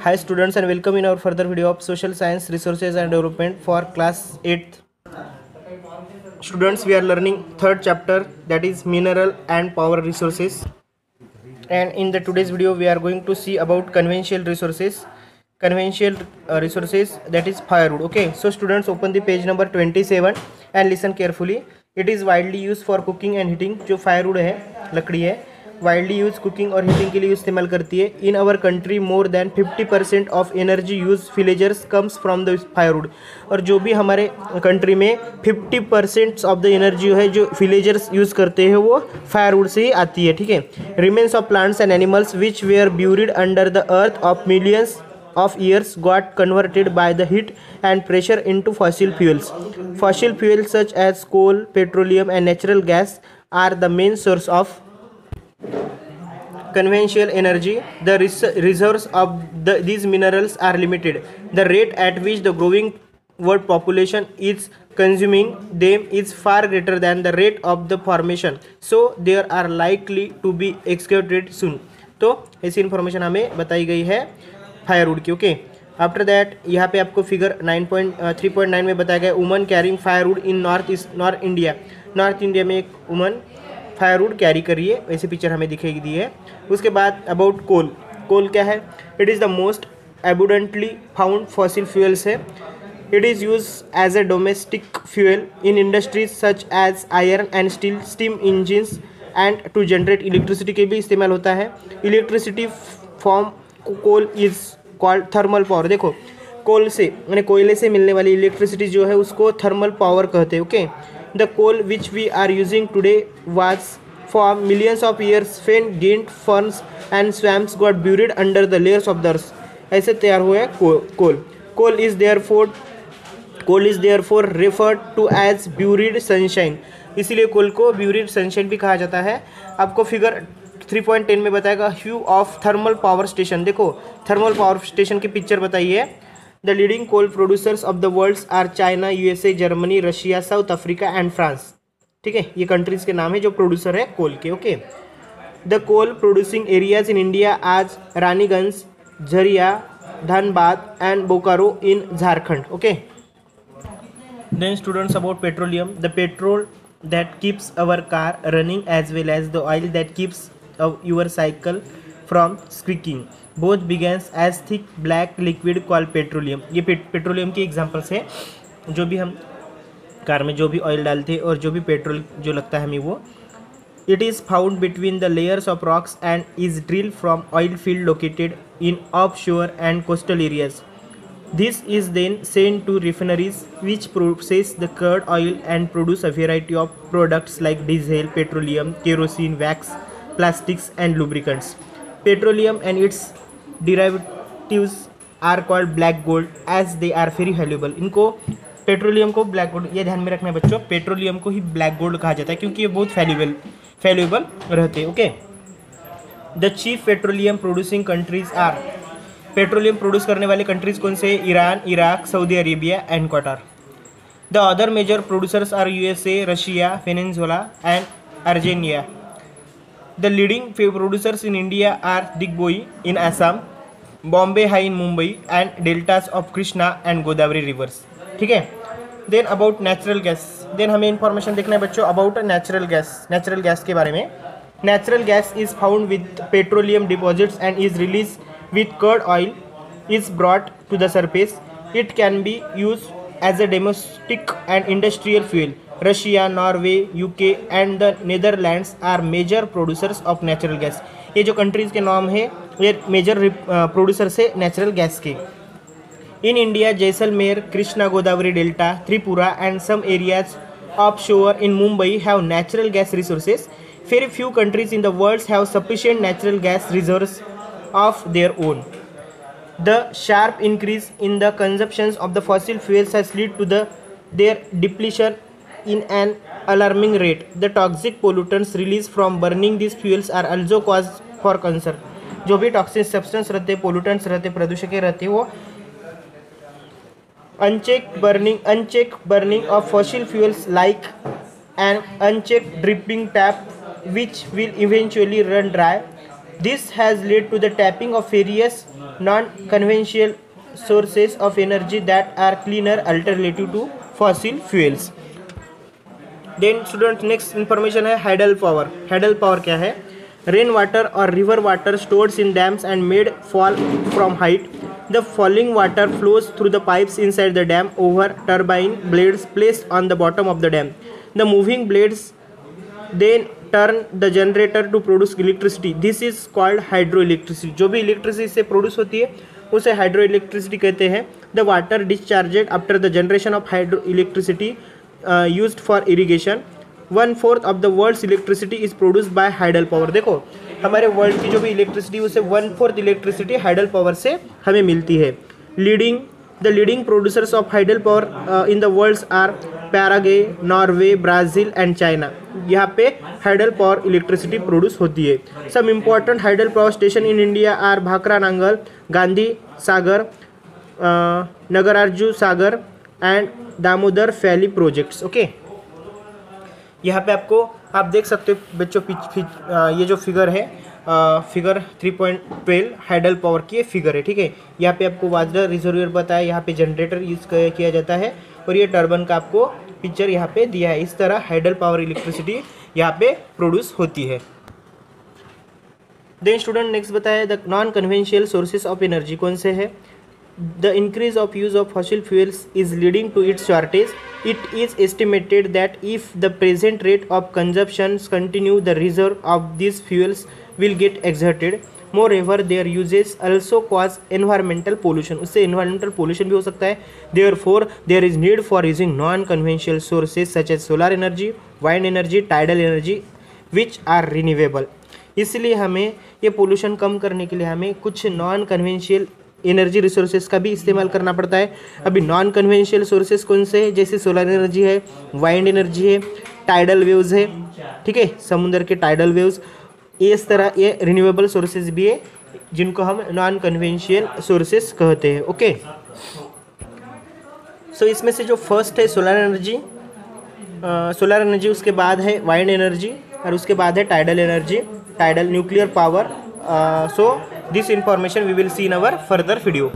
Hi students and welcome in our further video of social science resources and development for class 8th. Students, we are learning third chapter, that is mineral and power resources, and in the today's video we are going to see about conventional resources, that is firewood. Okay, so students, open the page number 27 and listen carefully. It is widely used for cooking and heating. जो firewood है, लकड़ी है, widely use cooking और heating के लिए इस्तेमाल करती है. In our country more than 50% of energy use villagers comes from the firewood. और जो भी हमारे कंट्री में 50% ऑफ द एनर्जी है जो विलेजर्स यूज़ करते हैं वो फायरवुड से ही आती है. ठीक है. Remains of plants and animals which were buried under the earth of millions of years got converted by the heat and pressure into fossil fuels. Fossil fuels such as coal, petroleum and natural gas are the main source of conventional energy. The reserves of these minerals are limited. The rate at which the growing world population is consuming them is far greater than the rate of the formation, so they are likely to be exhausted soon. तो ऐसी information हमें बताई गई है firewood की. Okay, after that यहाँ पे आपको फिगर 3.9 में बताया गया वुमन कैरिंग फायरवुड इन नॉर्थ इंडिया में एक वुमन फायरवुड कैरी कर रही है, वैसे पिक्चर हमें दिखाई दी है. उसके बाद अबाउट कोल क्या है? It is the most abundantly found fossil fuels है. It is use as a domestic fuel in industries such as iron and steel, steam engines and to generate electricity के भी इस्तेमाल होता है. Electricity form coal is called thermal power. देखो, coal से यानी कोयले से मिलने वाली इलेक्ट्रिसिटी जो है उसको थर्मल पावर कहते हैं. Okay, the coal which we are using today was for millions of years when giant ferns and swamps got buried under the layers of the earth. ऐसे तैयार हुआ है coal is therefore referred to as buried sunshine. इसीलिए coal को buried sunshine भी कहा जाता है. आपको फिगर 3.10 में बताएगा view of thermal power station. देखो, थर्मल पावर स्टेशन की पिक्चर बताइए. The leading coal producers of the world are China, USA, Germany, Russia, South Africa and France. ठीक है, ये कंट्रीज के नाम है जो प्रोड्यूसर है कोल के. Okay, the coal producing areas in India आज Raniganj, Jharia, Dhanbad and Bokaro in Jharkhand. Okay, then students about petroleum. The petrol that keeps our car running as well as the oil that keeps your cycle from squeaking both begins as thick black liquid called petroleum. ये petroleum के examples हैं. जो भी हम car में जो भी oil डालते हैं और जो भी पेट्रोल जो लगता है हमें वो. It is found between the layers of rocks and is drill from oil field located in offshore and coastal areas. This is then sent to refineries which process the crude oil and produce a variety of products like diesel, petroleum, kerosene, wax, plastics and lubricants. Petroleum and its derivatives are called black gold as they are very valuable. इनको petroleum को black gold, ये ध्यान में रखना है बच्चों, petroleum को ही black gold कहा जाता है क्योंकि ये बहुत वैल्यूएबल रहते हैं. Okay, the chief petroleum producing countries are. Petroleum produce करने वाले कंट्रीज कौन से? Iran, Iraq, Saudi Arabia and Qatar. The other major producers are USA, Russia, Venezuela and Argentina. The leading producers in India are Digboi in Assam, Bombay high in Mumbai and deltas of Krishna and Godavari rivers. ठीक है. Then about natural gas. Then हमें information देखना है बच्चों about natural gas के बारे में. Natural gas is found with petroleum deposits and is release with crude oil is brought to the surface. It can be used as a domestic and industrial fuel. Russia, Norway, UK and the Netherlands are major producers of natural gas. ये जो countries के नाम है ये major producers है natural gas के. In India Jaisalmer, Krishna Godavari delta, Tripura and some areas offshore in Mumbai have natural gas resources. Very few countries in the world have sufficient natural gas reserves of their own. The sharp increase in the consumptions of the fossil fuels has led to their depletion in an alarming rate. The toxic pollutants released from burning these fuels are also cause for concern. जो भी toxic substance रहते, pollutants रहते, प्रदूषक रहते, वो unchecked burning of fossil fuels like an unchecked dripping tap which will eventually run dry. This has led to the tapping of various non conventional sources of energy that are cleaner alternative to fossil fuels. Then student next information है hydel power. Hydel power क्या है? Rain water और river water stored in dams and made fall from height. The falling water flows through the pipes inside the dam over turbine blades placed on the bottom of the dam. The moving blades then turn the generator to produce electricity. This is called hydroelectricity. जो भी electricity से produce होती है उसे hydro electricity कहते हैं. The water discharged after the generation of hydroelectricity used for irrigation. 1/4 of the world's electricity is produced by hydel power. देखो हमारे वर्ल्ड की जो भी इलेक्ट्रिसिटी उसे 1/4 इलेक्ट्रिसिटी हाइडल पावर से हमें मिलती है. The leading producers of hydel power in the worlds are Paraguay, Norway, Brazil and China. यहाँ पे हाइडल पावर इलेक्ट्रिसिटी प्रोड्यूस होती है. Some important hydel power station in India are Bhakra Nangal, Gandhi Sagar, Nagarjuna Sagar and Damodar valley projects. Okay, यहाँ पे आपको आप देख सकते हो बच्चों ये जो फिगर है फिगर 3.12 हाइडल पावर की फिगर है. ठीक है, यहाँ पे आपको वाटर रिजर्वियर बताया, यहाँ पे जनरेटर यूज़ किया जाता है और ये टर्बाइन का आपको पिक्चर यहाँ पे दिया है. इस तरह हाइडल पावर इलेक्ट्रिसिटी यहाँ पे प्रोड्यूस होती है. देन स्टूडेंट नेक्स्ट बताया the non conventional sources of energy कौन से है. The increase of use of fossil fuels is leading to its shortage. It is estimated that if the present rate of consumption continue the reserve of this fuels will get exerted. Moreover, their uses also cause environmental pollution. उससे environmental pollution भी हो सकता है. Therefore, there is need for using non-conventional sources such as solar energy, wind energy, tidal energy, which are renewable. इसलिए हमें ये pollution कम करने के लिए हमें कुछ नॉन कन्वेंशियल एनर्जी रिसोर्सेज का भी इस्तेमाल करना पड़ता है. अभी नॉन कन्वेंशियल सोर्सेज कौन से हैं? जैसे सोलर एनर्जी है, वाइंड एनर्जी है, टाइडल वेव्स है. ठीक है, समुद्र के टाइडल वेव्स. इस तरह ये रिन्यूएबल सोर्सेज भी है जिनको हम नॉन कन्वेंशियल सोर्सेज कहते हैं. ओके, सो इसमें से जो फर्स्ट है सोलर एनर्जी, उसके बाद है वाइंड एनर्जी और उसके बाद है tidal energy, tidal nuclear power. So this information we will see in our further video.